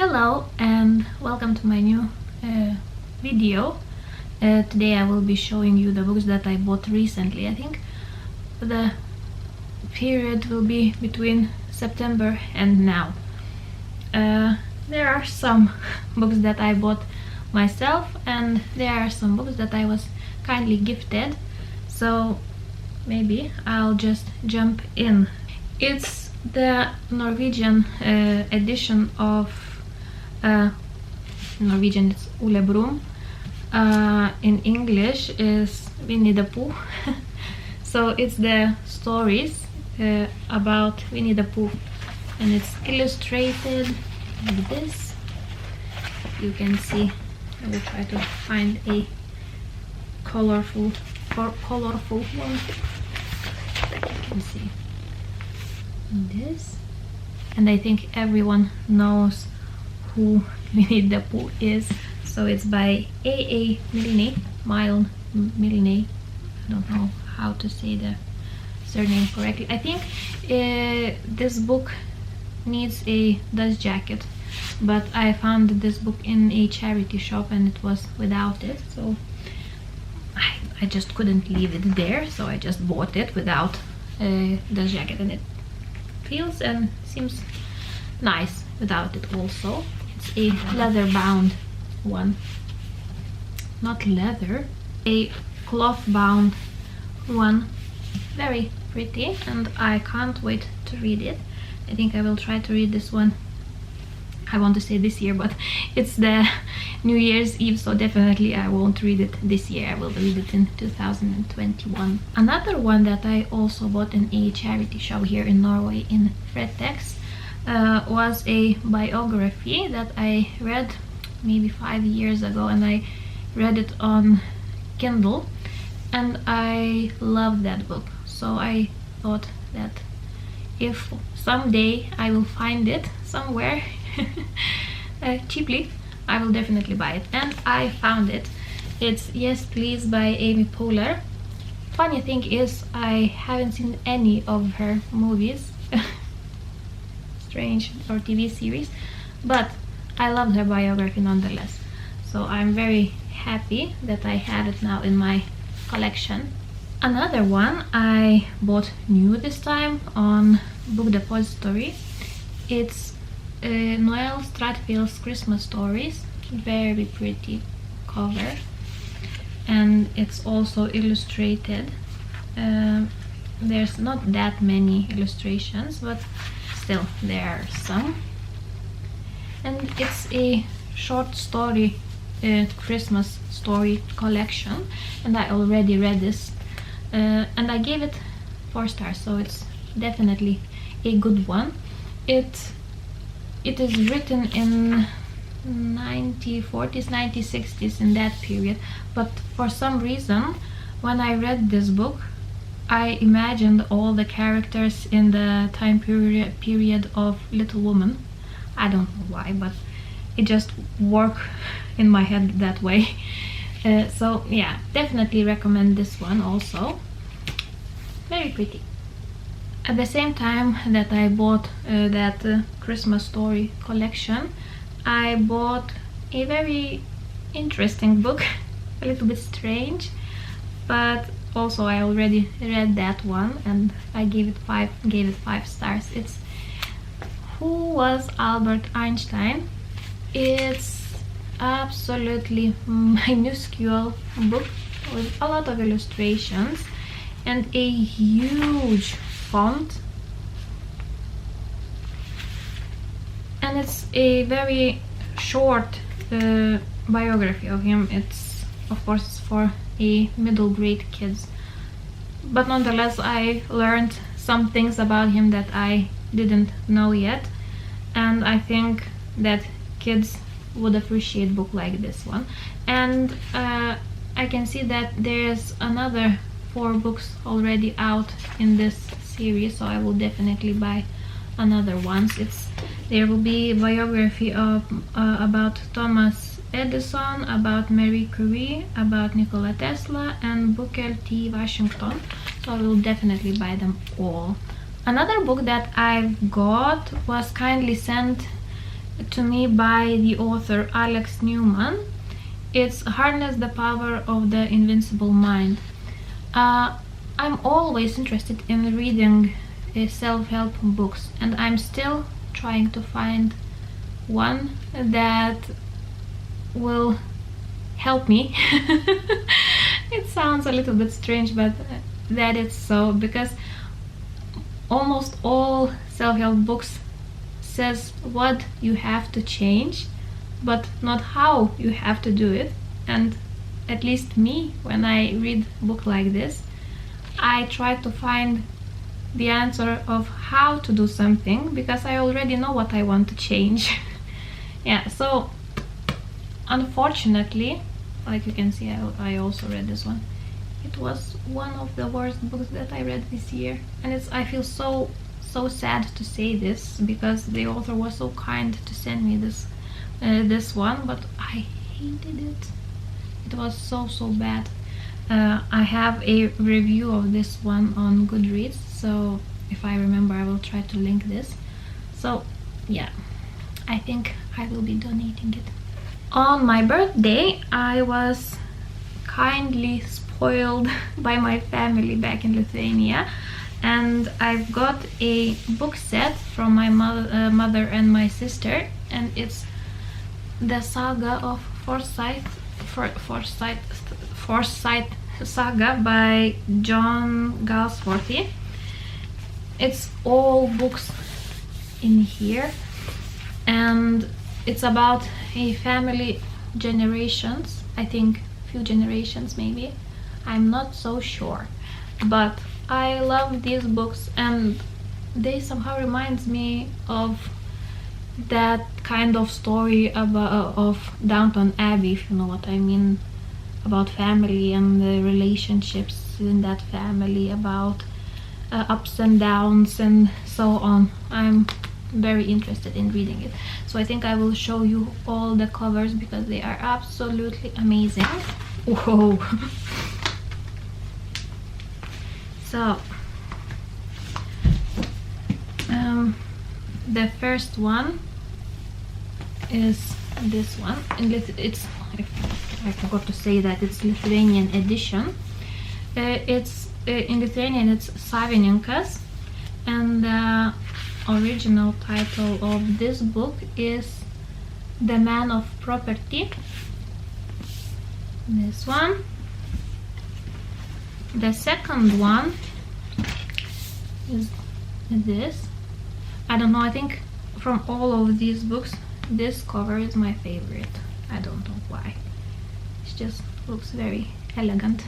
Hello and welcome to my new video. Today I will be showing you the books that I bought recently. I think the period will be between September and now. There are some books that I bought myself and there are some books that I was kindly gifted. So maybe I'll just jump in. It's the Norwegian edition of Norwegian it's Ole Brumm. In English is Winnie the Pooh. So it's the stories about Winnie the Pooh, and it's illustrated like this. You can see. I will try to find a colorful one that you can see this, and I think everyone knows who Winnie the Pooh is. So it's by A.A. Milne. Milne. I don't know how to say the surname correctly. I think this book needs a dust jacket, but I found this book in a charity shop and it was without it, so I just couldn't leave it there, so I just bought it without a dust jacket, and it feels and seems nice without it also. It's a leather bound one, not leather, a cloth bound one. Very pretty and I can't wait to read it. I think I will try to read this one, I want to say this year, but it's the New Year's Eve, so definitely I won't read it this year. I will read it in 2021. Another one that I also bought in a charity shop here in Norway in Fretex was a biography that I read maybe 5 years ago, and I read it on Kindle and I loved that book. So I thought that if someday I will find it somewhere cheaply, I will definitely buy it, and I found it. It's Yes Please by Amy Poehler. Funny thing is, I haven't seen any of her movies strange, or TV series, but I loved her biography nonetheless, so I'm very happy that I have it now in my collection. Another one I bought new this time on Book Depository. It's Noel Stratfield's Christmas Stories. Very pretty cover, and it's also illustrated. There's not that many illustrations, but still there are some, and it's a short story Christmas story collection, and I already read this and I gave it 4 stars, so it's definitely a good one. It is written in 1940s, 1960s, in that period, but for some reason when I read this book I imagined all the characters in the time period of Little Woman. I don't know why, but it just worked in my head that way. So yeah, definitely recommend this one also. Very pretty. At the same time that I bought that Christmas story collection, I bought a very interesting book, a little bit strange, but also I already read that one and I gave it 5 stars. It's Who Was Albert Einstein? It's absolutely minuscule book with a lot of illustrations and a huge font, and it's a very short biography of him. It's of course for a middle grade kids, but nonetheless I learned some things about him that I didn't know yet, and I think that kids would appreciate book like this one. And I can see that there's another 4 books already out in this series, so I will definitely buy another ones. There will be a biography of about Thomas Edison, about Marie Curie, about Nikola Tesla, and Booker T. Washington, so I will definitely buy them all. Another book that I've got was kindly sent to me by the author Alex Newman. It's Harness the Power of the Invincible Mind. I'm always interested in reading self-help books, and I'm still trying to find one that will help me. It sounds a little bit strange, but that is so, because almost all self-help books says what you have to change, but not how you have to do it. And at least me, when I read a book like this, I try to find the answer of how to do something, because I already know what I want to change. Yeah, so unfortunately, like you can see, I also read this one. It was one of the worst books that I read this year, and I feel so sad to say this, because the author was so kind to send me this one, but I hated it. It was so bad. I have a review of this one on Goodreads, so if I remember I will try to link this. So yeah, I think I will be donating it. On my birthday, I was kindly spoiled by my family back in Lithuania, and I've got a book set from my mother and my sister, and it's the Saga of Forsyth Saga by John Galsworthy. It's all books in here, and it's about a family generations, I think few generations maybe, I'm not so sure, but I love these books, and they somehow reminds me of that kind of story about of Downton Abbey, if you know what I mean, about family and the relationships in that family, about ups and downs and so on. I'm very interested in reading it, so I think I will show you all the covers because they are absolutely amazing. Whoa. So the first one is this one, and it's I forgot to say that it's Lithuanian edition. It's in Lithuanian it's Savininkas, and the original title of this book is The Man of Property. This one. The second one is this. I don't know, I think from all of these books this cover is my favorite. I don't know why. It just looks very elegant.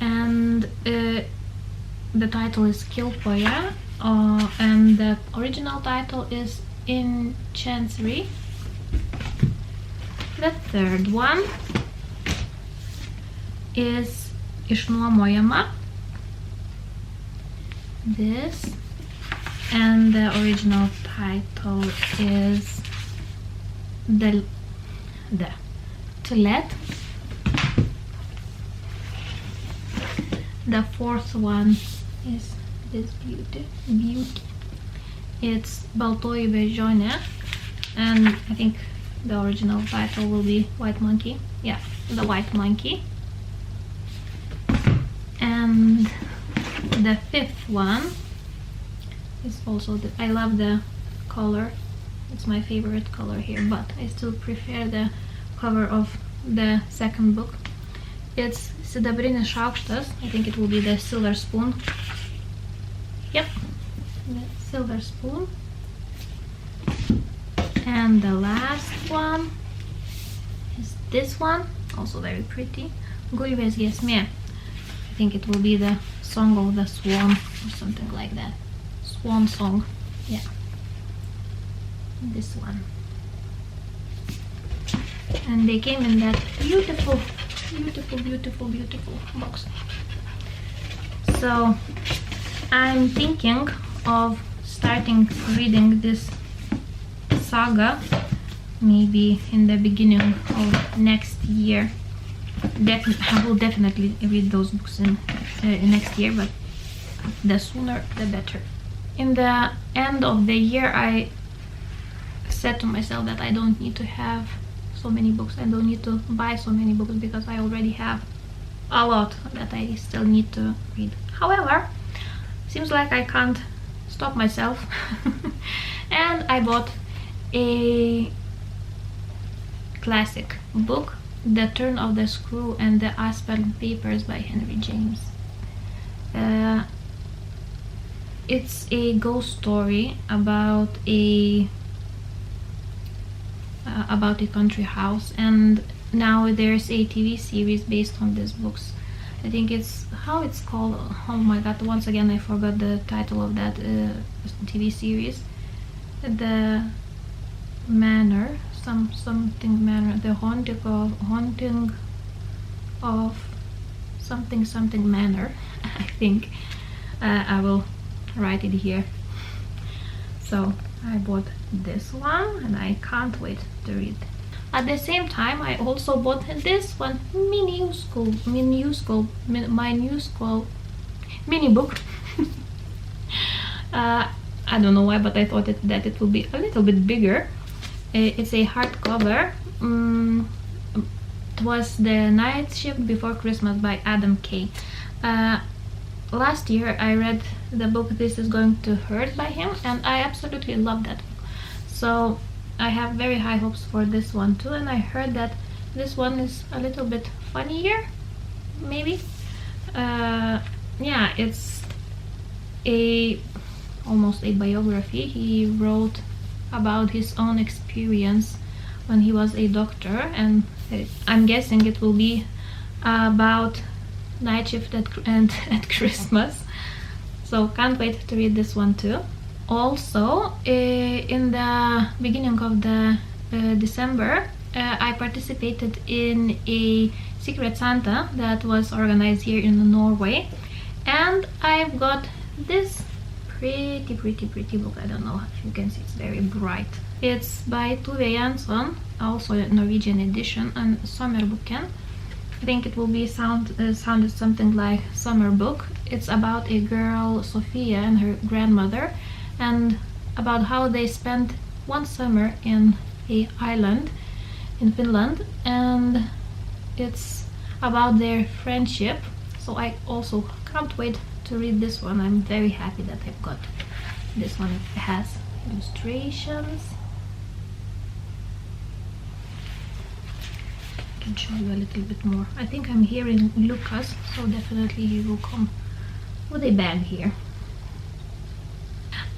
And the title is Kilpoja, and the original title is In Chancery. The third one is Išnuomojama. This, and the original title is To Let. The fourth one is this beauty. It's Baltoji Beždžionė, and I think the original title will be White Monkey. Yeah, The White Monkey. And the fifth one is also I love the color. It's my favorite color here, but I still prefer the cover of the second book. It's Sidabrinis šaukštas. I think it will be the silver spoon. Yep, the silver spoon. And the last one is this one, also very pretty. Gulbės giesmė. I think it will be the Song of the Swan or something like that. Swan song. Yeah. This one. And they came in that beautiful box. So I'm thinking of starting reading this saga maybe in the beginning of next year. I will definitely read those books in next year, but the sooner the better. In the end of the year I said to myself that I don't need to have so many books, I don't need to buy so many books, because I already have a lot that I still need to read. However, seems like I can't stop myself and I bought a classic book, The Turn of the Screw and the Aspen Papers by Henry James. It's a ghost story about a country house, and now there's a TV series based on these books. I think it's how it's called. Oh my god, once again I forgot the title of that TV series. The Manor, something Manor, the haunting of something Manor. I think I will write it here. So I bought this one and I can't wait to read. At the same time, I also bought this one, my new school mini book. I don't know why, but I thought that it will be a little bit bigger. It's a hardcover. It was The Night Shift Before Christmas by Adam Kay. Last year I read the book This Is Going to Hurt by him, and I absolutely loved that book. So I have very high hopes for this one too, and I heard that this one is a little bit funnier, maybe. Yeah, it's almost a biography. He wrote about his own experience when he was a doctor, and I'm guessing it will be about night shift at Christmas. So can't wait to read this one too. Also, in the beginning of the December, I participated in a Secret Santa that was organized here in Norway, and I've got this pretty book. I don't know if you can see, it's very bright. It's by Tove Jansson, also a Norwegian edition, and Sommerboken. I think it will be sounded something like summer book. It's about a girl, Sophia, and her grandmother, and about how they spent one summer in a island in Finland, and it's about their friendship. So I also can't wait to read this one. I'm very happy that I've got this one. It has illustrations. I can show you a little bit more. I think I'm hearing Lucas, so definitely he will come with a bag here.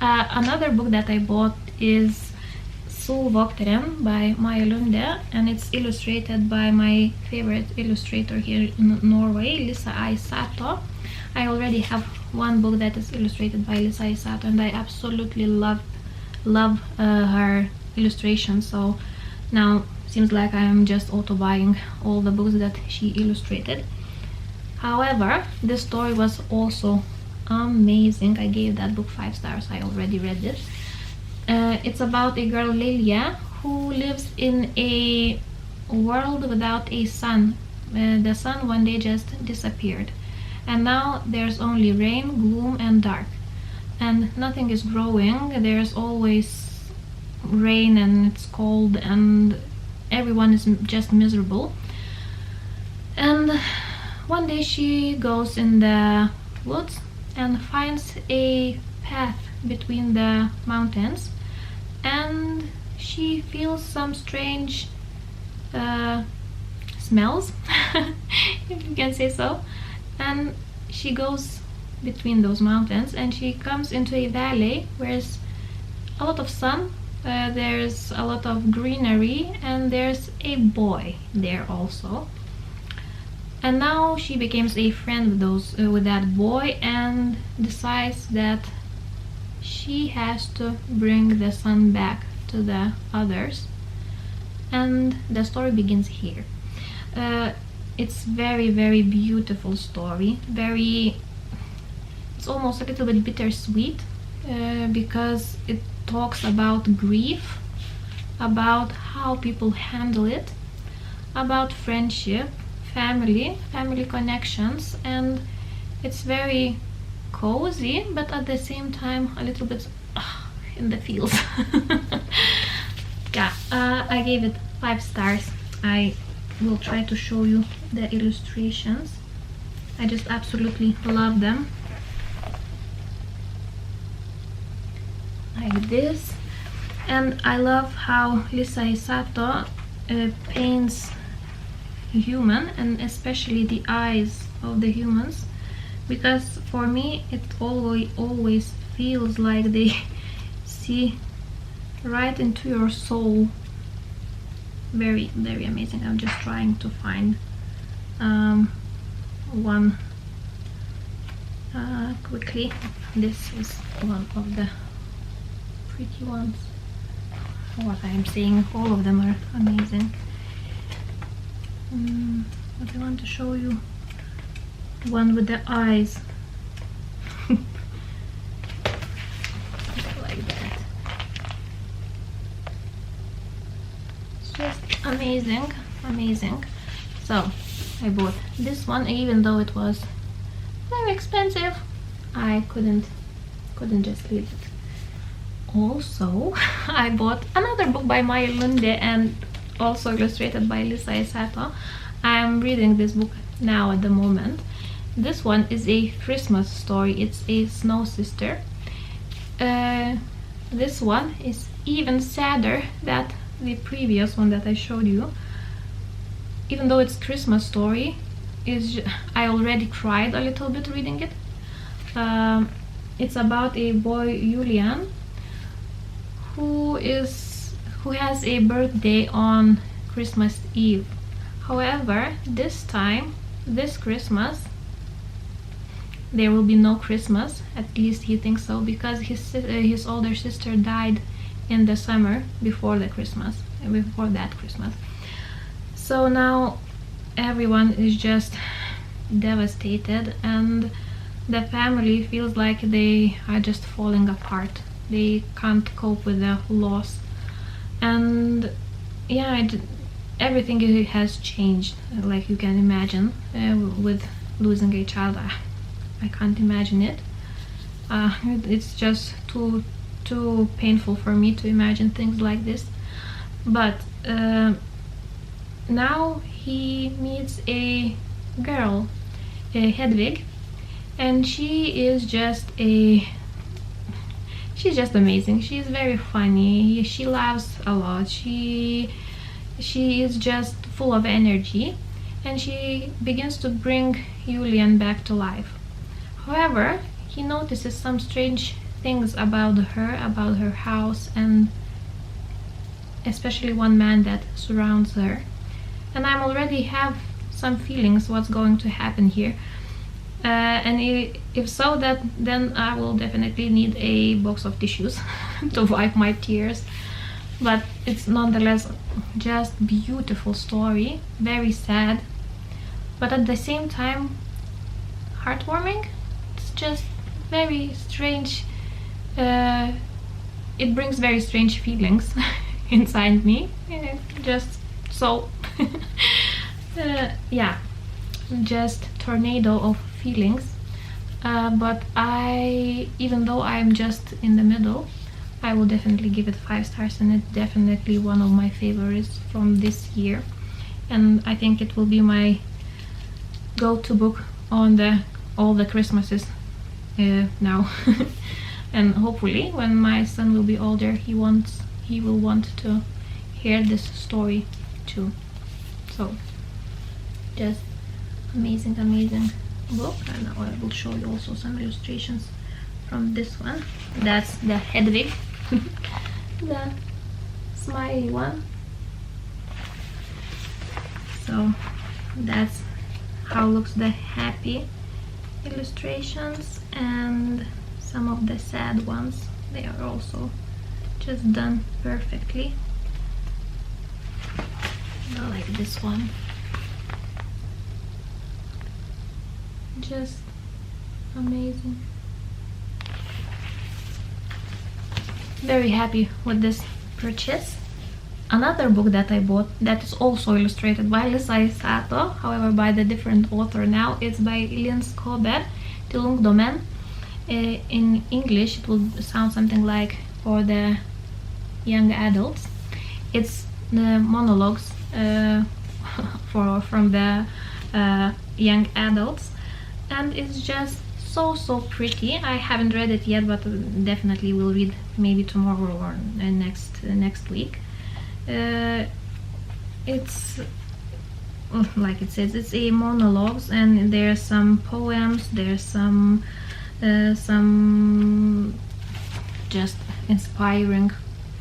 Another book that I bought is Solvokteren by Maja Lunde, and it's illustrated by my favorite illustrator here in Norway, Lisa I. Sato. I already have one book that is illustrated by Lisa I. Sato, and I absolutely love her illustrations. So now seems like I'm just auto buying all the books that she illustrated. However, this story was also amazing. I gave that book 5 stars. I already read it. It's about a girl, Lilia, who lives in a world without a sun. The sun one day just disappeared, and now there's only rain, gloom, and dark, and nothing is growing. There's always rain, and it's cold, and everyone is just miserable. And one day she goes in the woods and finds a path between the mountains, and she feels some strange smells, if you can say so. And she goes between those mountains, and she comes into a valley where there's a lot of sun, there's a lot of greenery, and there's a boy there also. And now she becomes a friend with that boy, and decides that she has to bring the sun back to the others. And the story begins here. It's very beautiful story. It's almost a little bit bittersweet, because it talks about grief, about how people handle it, about friendship, family connections, and it's very cozy, but at the same time a little bit in the feels. I gave it 5 stars. I will try to show you the illustrations. I just absolutely love them. Like this. And I love how Lisa Isato paints human, and especially the eyes of the humans, because for me it always feels like they see right into your soul. Very, very amazing. I'm just trying to find one quickly. This is one of the pretty ones. What I'm saying, all of them are amazing. But I want to show you one with the eyes. Like that. It's just amazing, amazing. So I bought this one, even though it was very expensive. I couldn't just leave it. Also, I bought another book by Maya Lunde and also illustrated by Lisa Isato. I'm reading this book now at the moment. This one is a Christmas story. It's a Snow Sister. This one is even sadder than the previous one that I showed you. Even though it's Christmas story, I already cried a little bit reading it. It's about a boy, Julian, who has a birthday on Christmas Eve. However, this Christmas, there will be no Christmas. At least he thinks so, because his older sister died in the summer before that Christmas. So now everyone is just devastated, and the family feels like they are just falling apart. They can't cope with the loss, and yeah, everything has changed, like you can imagine, with losing a child. I can't imagine it. It's just too painful for me to imagine things like this. But now he meets a girl, Hedwig, and she's just amazing. She's very funny. She laughs a lot. She is just full of energy, and she begins to bring Julian back to life. However, he notices some strange things about her house, and especially one man that surrounds her. And I already have some feelings what's going to happen here. And if so, then I will definitely need a box of tissues to wipe my tears. But it's nonetheless just beautiful story, very sad, but at the same time heartwarming. It's just very strange. It brings very strange feelings inside me. Just so yeah, just tornado of feelings. But even though I'm just in the middle, I will definitely give it 5 stars, and it's definitely one of my favorites from this year, and I think it will be my go-to book on all the Christmases now. And hopefully when my son will be older, he will want to hear this story too. So just amazing book. And now I will show you also some illustrations from this one. That's the Hedwig, the smiley one. So that's how looks the happy illustrations, and some of the sad ones, they are also just done perfectly. I like this one. Just amazing. Very happy with this purchase. Another book that I bought that is also illustrated by Lisa Isato, however by the different author now, it's by Linn Skåber, Til ungdommen. In English it will sound something like For the Young Adults. It's monologues from the young adults, and it's just so pretty. I haven't read it yet, but definitely will read maybe tomorrow or next week. It's like it says, it's a monologues, and there's some poems, there's some just inspiring,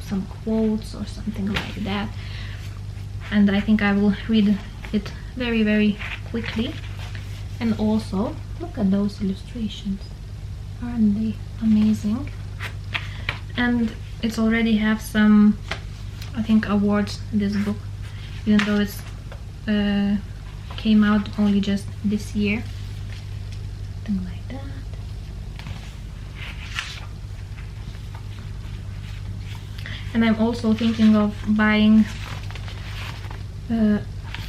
some quotes or something like that, and I think I will read it very quickly. And also look at those illustrations, aren't they amazing? And it's already have some, I think, awards, this book, even though it's came out only just this year, something like that. And I'm also thinking of buying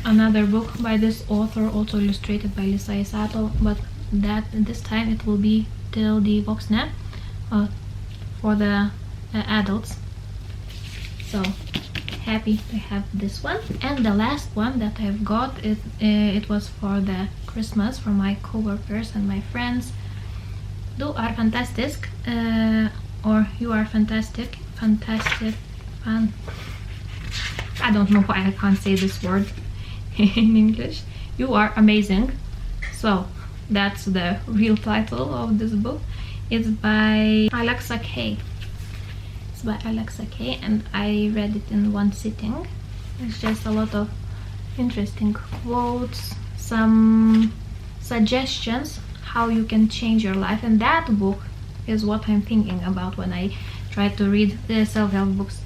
another book by this author, also illustrated by Lisa Isato, but this time it will be Till the Voxne, for the adults. So happy to have this one. And the last one that I've got, it was for the Christmas from my co-workers and my friends. Du är fantastisk, or You Are Fantastic, I don't know why I can't say this word in English. You Are Amazing. So that's the real title of this book. It's by Alexa Kay. It's by Alexa Kay, and I read it in one sitting. It's just a lot of interesting quotes, some suggestions how you can change your life, and that book is what I'm thinking about when I try to read the self-help books.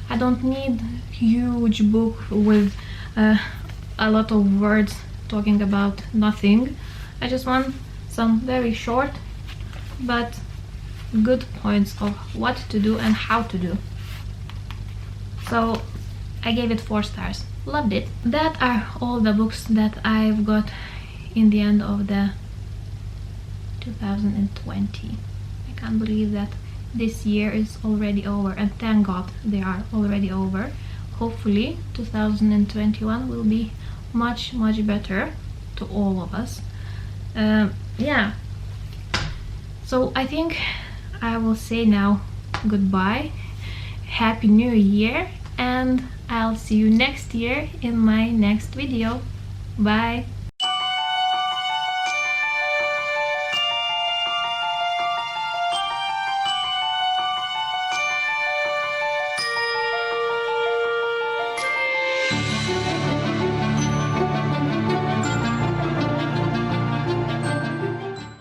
I don't need huge book with a lot of words talking about nothing. I just want some very short but good points of what to do and how to do. So I gave it 4 stars. Loved it. That are all the books that I've got in the end of the 2020. I can't believe that this year is already over, and thank God they are already over. Hopefully 2021 will be much better to all of us. Yeah, so I think I will say now goodbye, Happy New Year, and I'll see you next year in my next video. Bye.